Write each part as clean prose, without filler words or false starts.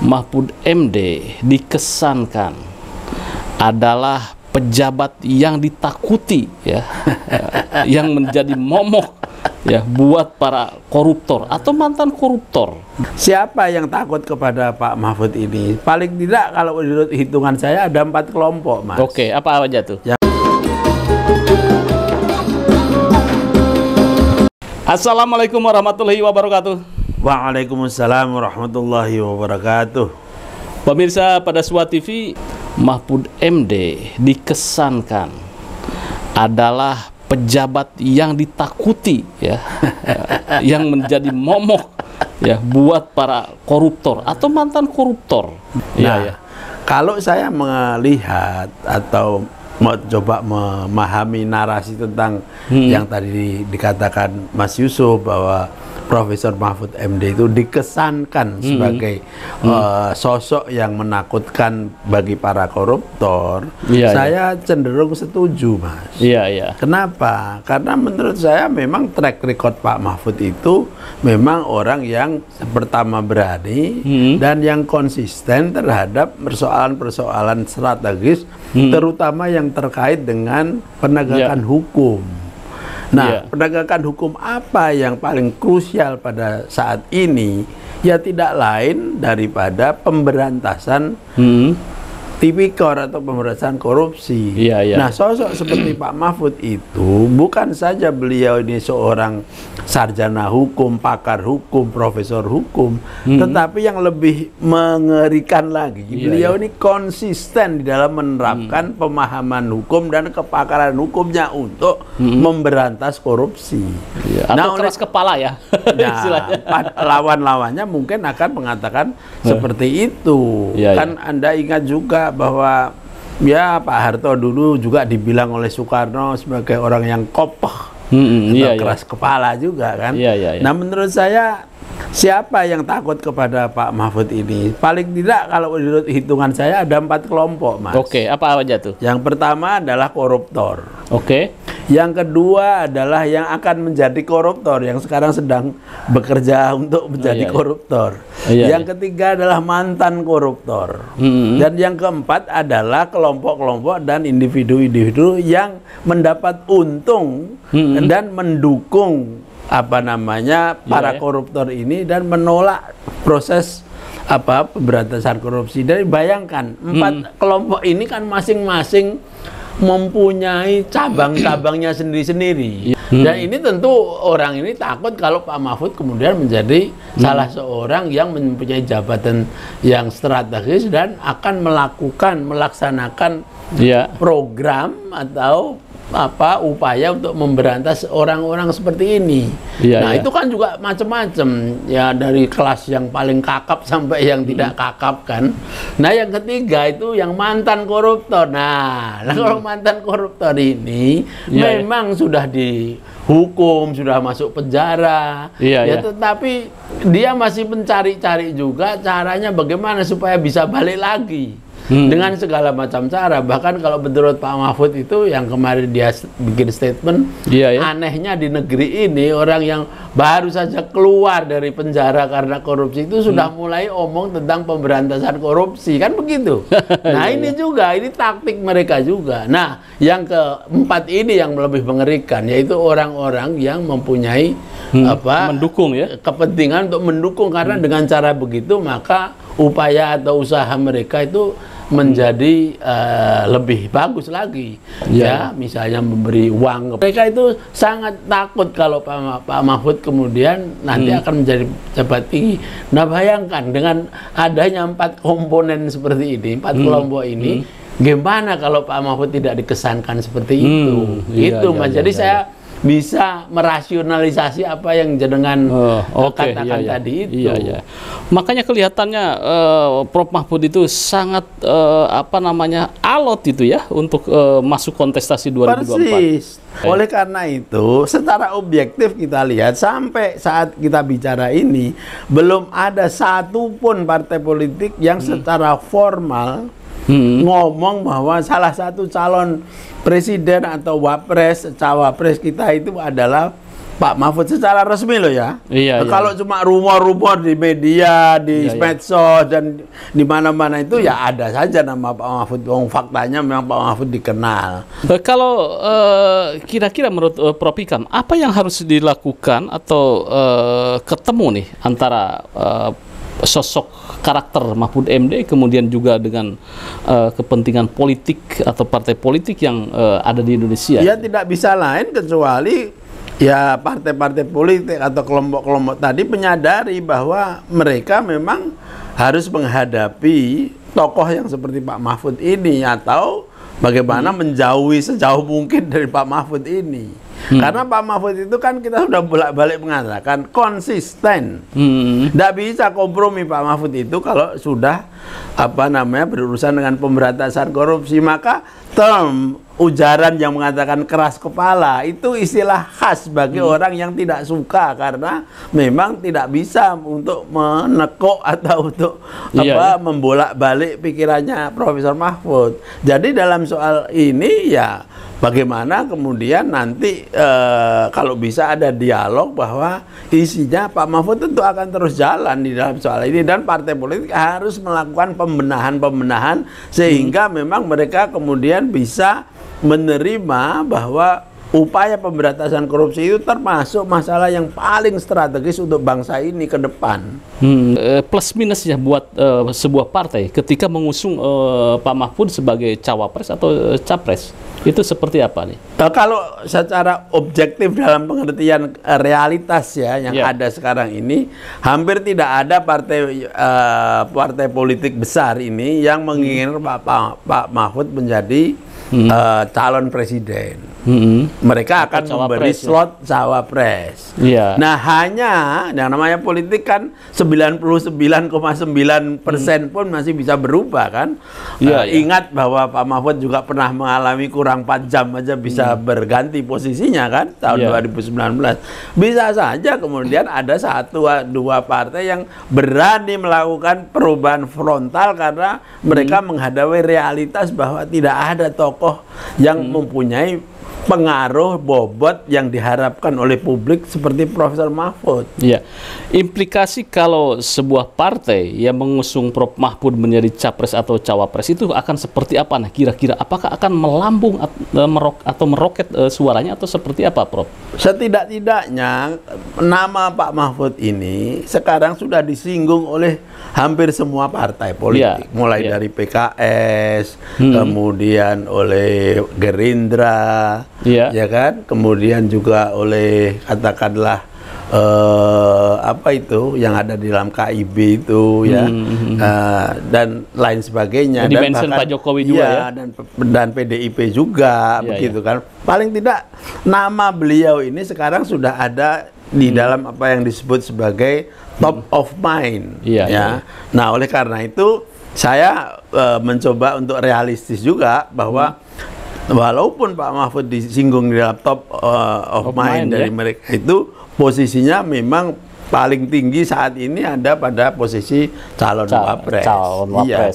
Mahfud MD dikesankan adalah pejabat yang ditakuti, ya, yang menjadi momok, ya, buat para koruptor atau mantan koruptor. Siapa yang takut kepada Pak Mahfud ini? Paling tidak kalau menurut hitungan saya ada 4 kelompok, Mas. Oke, apa aja tuh? Assalamualaikum warahmatullahi wabarakatuh. Waalaikumsalam warahmatullahi wabarakatuh. Pemirsa pada SWA TV, Mahfud MD dikesankan adalah pejabat yang ditakuti, ya, yang menjadi momok, ya, buat para koruptor atau mantan koruptor. Nah, kalau saya melihat atau mau coba memahami narasi tentang yang tadi dikatakan Mas Yusuf bahwa Profesor Mahfud MD itu dikesankan sebagai sosok yang menakutkan bagi para koruptor, saya cenderung setuju, Mas. Kenapa? Karena menurut saya memang track record Pak Mahfud itu memang orang yang pertama berani dan yang konsisten terhadap persoalan-persoalan strategis, terutama yang terkait dengan penegakan hukum. Nah, penegakan hukum apa yang paling krusial pada saat ini? Ya tidak lain daripada pemberantasan tipikor atau pemberantasan korupsi. Nah, sosok seperti Pak Mahfud itu bukan saja beliau ini seorang sarjana hukum, pakar hukum, profesor hukum, tetapi yang lebih mengerikan lagi, beliau ini konsisten di dalam menerapkan pemahaman hukum dan kepakaran hukumnya untuk memberantas korupsi. Atau keras kepala, ya. Lawan-lawannya mungkin akan mengatakan seperti itu. Kan Anda ingat juga bahwa ya Pak Harto dulu juga dibilang oleh Soekarno sebagai orang yang kokoh, keras kepala juga kan. Nah, menurut saya siapa yang takut kepada Pak Mahfud ini? Paling tidak kalau menurut hitungan saya ada 4 kelompok, Mas. Oke, apa aja tuh? Yang pertama adalah koruptor. Oke. Yang kedua adalah yang akan menjadi koruptor, yang sekarang sedang bekerja untuk menjadi koruptor. Yang ketiga adalah mantan koruptor. Dan yang keempat adalah kelompok-kelompok dan individu-individu yang mendapat untung dan mendukung para koruptor ini dan menolak proses pemberantasan korupsi. Jadi bayangkan 4 kelompok ini kan masing-masing mempunyai cabang-cabangnya sendiri-sendiri. Dan ini tentu orang ini takut kalau Pak Mahfud kemudian menjadi salah seorang yang mempunyai jabatan yang strategis dan akan melaksanakan program atau upaya untuk memberantas orang-orang seperti ini. Itu kan juga macam-macam, ya, dari kelas yang paling kakap sampai yang tidak kakap kan. Nah, yang ketiga itu yang mantan koruptor. Nah, kalau mantan koruptor ini memang sudah dihukum, sudah masuk penjara, tetapi dia masih mencari-cari juga caranya bagaimana supaya bisa balik lagi. Dengan segala macam cara. Bahkan kalau menurut Pak Mahfud itu yang kemarin dia bikin statement, anehnya di negeri ini orang yang baru saja keluar dari penjara karena korupsi itu sudah mulai omong tentang pemberantasan korupsi, kan begitu. Nah, ini juga, ini taktik mereka juga. Nah, yang keempat ini yang lebih mengerikan, yaitu orang-orang yang mempunyai mendukung, ya, kepentingan untuk mendukung, karena dengan cara begitu maka upaya atau usaha mereka itu menjadi lebih bagus lagi, misalnya memberi uang. Mereka itu sangat takut kalau Pak Mahfud kemudian nanti akan menjadi pejabat tinggi. Nah, bayangkan dengan adanya 4 komponen seperti ini, 4 kelompok ini, gimana kalau Pak Mahfud tidak dikesankan seperti itu? Mas. Jadi saya bisa merasionalisasi apa yang jenengan katakan tadi itu. Makanya kelihatannya Prof Mahfud itu sangat alot itu, ya, untuk masuk kontestasi 2024. Persis. Oleh karena itu, secara objektif kita lihat sampai saat kita bicara ini belum ada satupun partai politik yang secara formal ngomong bahwa salah satu calon presiden atau cawapres kita itu adalah Pak Mahfud secara resmi loh ya. Iya, nah, kalau cuma rumor-rumor di media, di medsos dan di mana-mana itu ya ada saja nama Pak Mahfud. Faktanya memang Pak Mahfud dikenal. Kalau kira-kira menurut Prof. Ikam, apa yang harus dilakukan atau ketemu nih antara sosok karakter Mahfud MD kemudian juga dengan kepentingan politik atau partai politik yang ada di Indonesia? Ya tidak bisa lain kecuali ya partai-partai politik atau kelompok-kelompok tadi menyadari bahwa mereka memang harus menghadapi tokoh yang seperti Pak Mahfud ini, atau bagaimana menjauhi sejauh mungkin dari Pak Mahfud ini. Karena Pak Mahfud itu kan kita sudah bolak-balik mengatakan konsisten. Tidak bisa kompromi Pak Mahfud itu kalau sudah berurusan dengan pemberantasan korupsi. Maka term ujaran yang mengatakan keras kepala itu istilah khas bagi orang yang tidak suka, karena memang tidak bisa untuk menekuk atau untuk membolak-balik pikirannya Profesor Mahfud. Jadi dalam soal ini ya bagaimana kemudian nanti kalau bisa ada dialog bahwa isinya Pak Mahfud tentu akan terus jalan di dalam soal ini, dan partai politik harus melakukan pembenahan sehingga memang mereka kemudian bisa menerima bahwa upaya pemberantasan korupsi itu termasuk masalah yang paling strategis untuk bangsa ini ke depan. Plus minusnya buat sebuah partai ketika mengusung Pak Mahfud sebagai cawapres atau capres, itu seperti apa nih? Kalau secara objektif dalam pengertian realitas ya yang ada sekarang ini, hampir tidak ada partai politik besar ini yang menginginkan Pak Mahfud menjadi calon presiden. Mereka akan memberi slot cawapres. Nah, hanya yang namanya politik kan 99,9% pun masih bisa berubah kan. Ingat bahwa Pak Mahfud juga pernah mengalami kurang 4 jam aja bisa berganti posisinya kan tahun 2019. Bisa saja kemudian ada 1-2 partai yang berani melakukan perubahan frontal karena mereka menghadapi realitas bahwa tidak ada tokoh yang mempunyai pengaruh bobot yang diharapkan oleh publik seperti Profesor Mahfud. Implikasi kalau sebuah partai yang mengusung Prof Mahfud menjadi capres atau cawapres itu akan seperti apa? Nah, kira-kira apakah akan melambung atau meroket suaranya atau seperti apa, Prof? Setidak-tidaknya nama Pak Mahfud ini sekarang sudah disinggung oleh hampir semua partai politik, mulai dari PKS, kemudian oleh Gerindra, ya kan, kemudian juga oleh katakanlah apa itu yang ada di dalam KIB itu dan lain sebagainya, dan bahkan Pak Jokowi juga dan PDIP juga begitu kan. Paling tidak nama beliau ini sekarang sudah ada di dalam apa yang disebut sebagai top of mind Nah, oleh karena itu saya mencoba untuk realistis juga bahwa walaupun Pak Mahfud disinggung di dalam top of mind dari mereka itu, posisinya memang paling tinggi saat ini ada pada posisi calon wapres.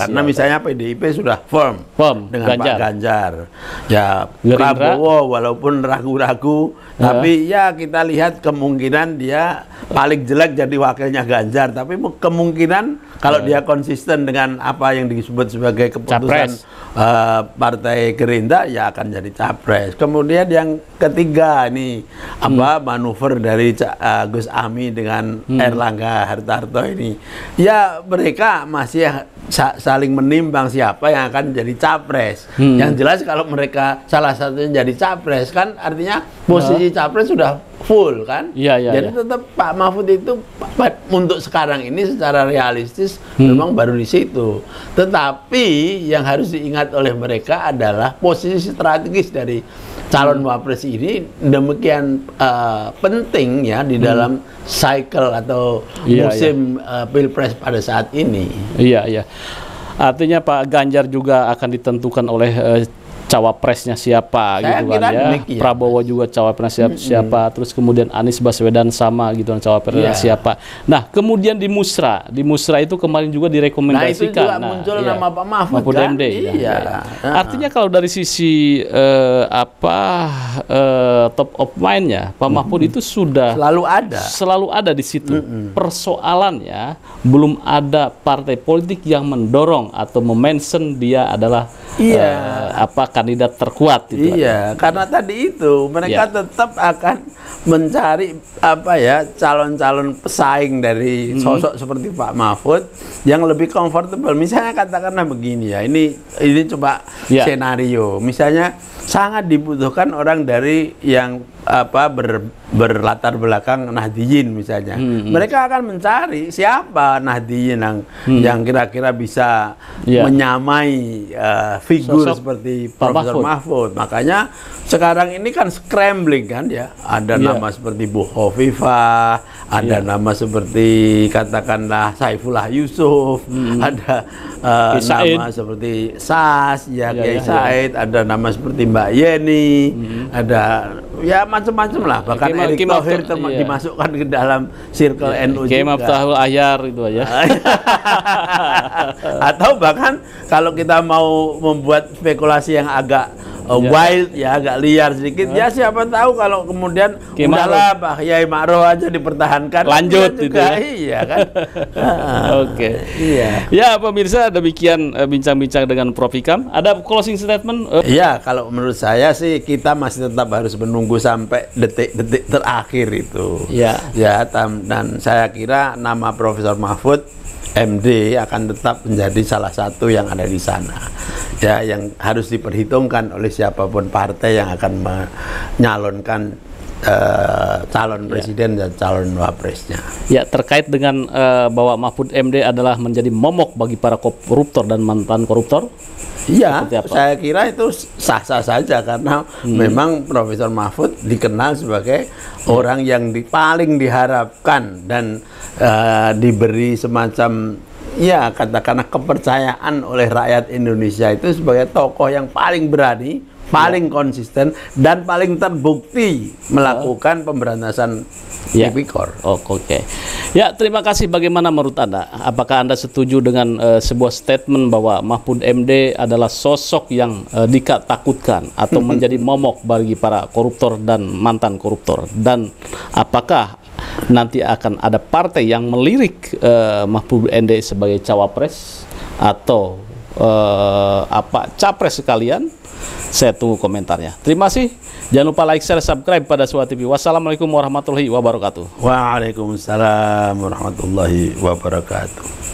Karena misalnya PDIP sudah firm dengan Pak Ganjar. Ya, Prabowo walaupun ragu-ragu, tapi ya kita lihat kemungkinan dia paling jelek jadi wakilnya Ganjar, tapi kemungkinan kalau dia konsisten dengan apa yang disebut sebagai keputusan Partai Gerindra, ya akan jadi capres. Kemudian yang ketiga ini manuver dari Gus Ami dengan Erlangga Hartarto ini, ya mereka masih saling menimbang siapa yang akan jadi capres. Yang jelas kalau mereka salah satunya jadi capres kan artinya posisi capres sudah full kan. Jadi tetap Pak Mahfud itu untuk sekarang ini secara realistis memang baru di situ. Tetapi yang harus diingat oleh mereka adalah posisi strategis dari calon wapres ini demikian penting ya di dalam cycle atau musim pilpres pada saat ini. Artinya Pak Ganjar juga akan ditentukan oleh cawapresnya siapa Saya gitu kan kira ya. demikian. Prabowo juga cawapresnya siapa, terus kemudian Anies Baswedan sama gitu kan cawapresnya siapa. Nah, kemudian di Musra itu kemarin juga direkomendasikan. Nah, itu juga muncul nama Pak Mahfud kan? MD. Iya. Artinya kalau dari sisi top of mind-nya Pak Mahfud itu sudah selalu ada di situ. Persoalannya belum ada partai politik yang mendorong atau mention dia adalah kandidat terkuat itu. Iya, karena tadi itu mereka tetap akan mencari calon-calon pesaing dari sosok seperti Pak Mahfud yang lebih comfortable. Misalnya katakanlah begini ya, ini coba senario. Misalnya sangat dibutuhkan orang dari yang berlatar belakang Nahdliyin misalnya. Mereka akan mencari siapa Nahdliyin yang kira-kira bisa menyamai figur seperti Profesor Mahfud. Makanya sekarang ini kan scrambling kan ya. Ada nama seperti Bu Hovifah, ada nama seperti katakanlah Saifullah Yusuf, ada nama seperti SAS, Kiai Said, ada nama seperti Mbak Yeni, ada macam-macam lah. Bahkan Erick Thohir dimasukkan ke dalam circle NU juga. Kiai Miftahul Ahyar itu aja. Atau bahkan kalau kita mau membuat spekulasi yang agak wild agak liar sedikit, siapa tahu kalau kemudian udahlah Pak Kiai Ma'ruf aja dipertahankan, lanjut itu iya kan. Oke. Ya pemirsa, demikian bincang-bincang dengan Prof. Ikam. Ada closing statement? Iya, kalau menurut saya sih kita masih tetap harus menunggu sampai detik-detik terakhir itu. Dan saya kira nama Profesor Mahfud MD akan tetap menjadi salah satu yang ada di sana. Yang harus diperhitungkan oleh siapapun partai yang akan menyalonkan calon presiden dan calon wapresnya. Terkait dengan bahwa Mahfud MD adalah menjadi momok bagi para koruptor dan mantan koruptor. Saya kira itu sah-sah saja karena memang Profesor Mahfud dikenal sebagai orang yang paling diharapkan dan diberi semacam katakanlah kepercayaan oleh rakyat Indonesia itu sebagai tokoh yang paling berani, paling konsisten dan paling terbukti melakukan pemberantasan tipikor. Oke. Terima kasih. Bagaimana menurut Anda? Apakah Anda setuju dengan sebuah statement bahwa Mahfud MD adalah sosok yang ditakutkan atau menjadi momok bagi para koruptor dan mantan koruptor? Dan apakah nanti akan ada partai yang melirik Mahfud MD sebagai cawapres atau capres sekalian? Saya tunggu komentarnya. Terima kasih. Jangan lupa like, share, subscribe pada Suara TV. Wassalamualaikum warahmatullahi wabarakatuh. Waalaikumsalam warahmatullahi wabarakatuh.